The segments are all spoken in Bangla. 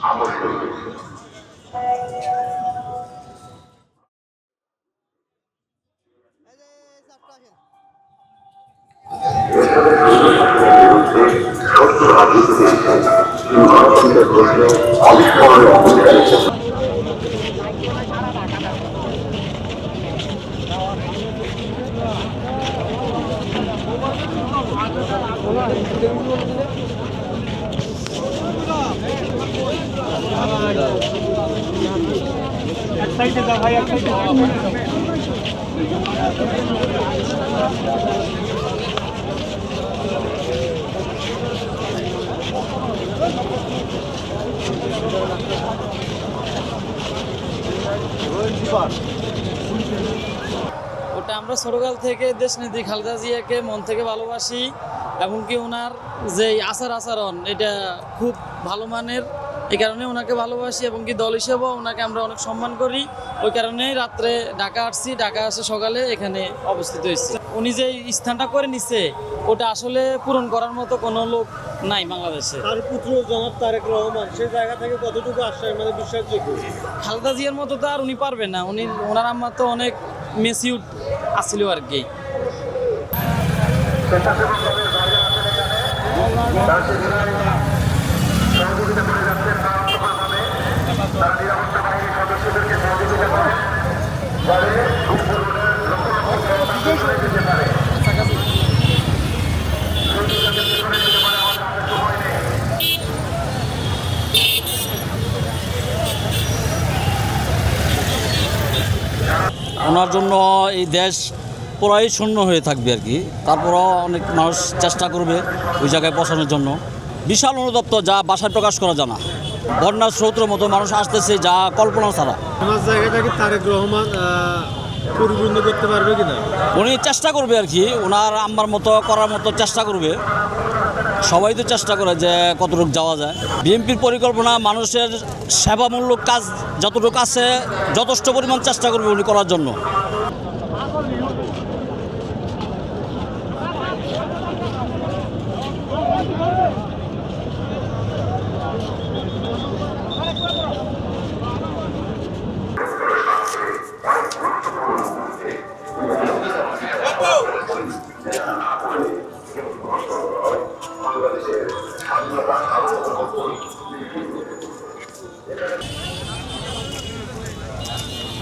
ওটা আমরা ছোটকাল থেকে দেশনেত্রী খালেদা জিয়াকে মন থেকে ভালোবাসি, এমনকি ওনার যে আচরণ এটা খুব ভালো মানের। এই কারণে ওনাকে ভালোবাসি এবং কি দল হিসেবেও ওনাকে আমরা অনেক সম্মান করি। ওই কারণেই রাত্রে ঢাকা আসছি, ঢাকা আসে সকালে এখানে অবস্থিত হয়েছে। উনি যে স্থানটা করে নিচ্ছে ওটা আসলে পূরণ করার মতো কোনো লোক নাই বাংলাদেশে। তার পুত্র জনাব তারেক রহমান সেই জায়গা থেকে কতটুকু আশ্বাস মানে বিশ্বাসযোগ্য? খালেদা জিয়ার মতো তো আর উনি পারবেন না। ওনার আম্মা তো অনেক মেচিউর আসছিল আর কি। ওনার জন্য এই দেশ পুরাই শূন্য হয়ে থাকবে আর কি। তারপরও অনেক মানুষ চেষ্টা করবে ওই জায়গায় পৌঁছানোর জন্য। বিশাল অনুতপ্ত, যা ভাষায় প্রকাশ করা যায় না। বন্যার স্রোতের মতো মানুষ আসতেছে, যা কল্পনা ছাড়া। ওনার জায়গাটাকে তারেক রহমান পরিপূর্ণ করতে পারবে কিনা? উনি চেষ্টা করবে আর কি, ওনার আম্মার মতো করার মতো চেষ্টা করবে। সবাই তো চেষ্টা করে যে কতটুকু যাওয়া যায়। বিএনপির পরিকল্পনা মানুষের সেবামূলক কাজ যতটুকু আছে যথেষ্ট পরিমাণ চেষ্টা করবে উনি করার জন্য।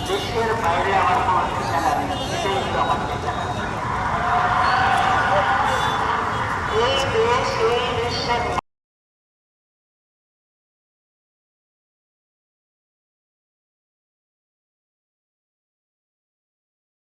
দেশের বাইরে আমার কোনো ঠিকানা নেই, এটাই হলো আমার ঠিকানা। এই দেশ এই দেশের